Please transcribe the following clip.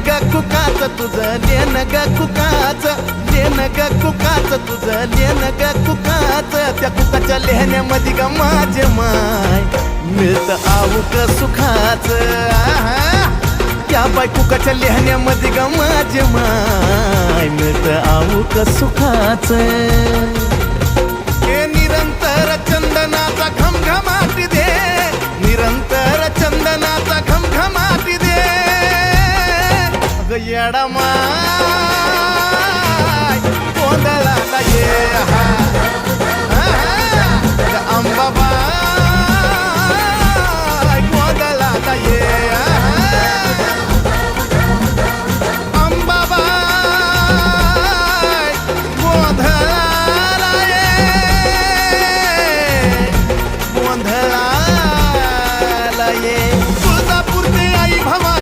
ग कुकाच तुझं लेन ग कुकाच लेन ग कुकाच तुझं लेन ग कुकाच त्या कुकाच्या लेहण्यामध्ये ग माझे माय मिळतं आऊक सुखाच त्या बाय कुकाच्या लेहण्यामध्ये ग माझे माय मिळतं आऊक सुखाच हे निरंतर चंदनाचा घमघमाटी दे निरंतर चंदनाचा घमघमाटी दे अगं येडा माय गोंधळाला ये अंबाबाई गोंधळाला ये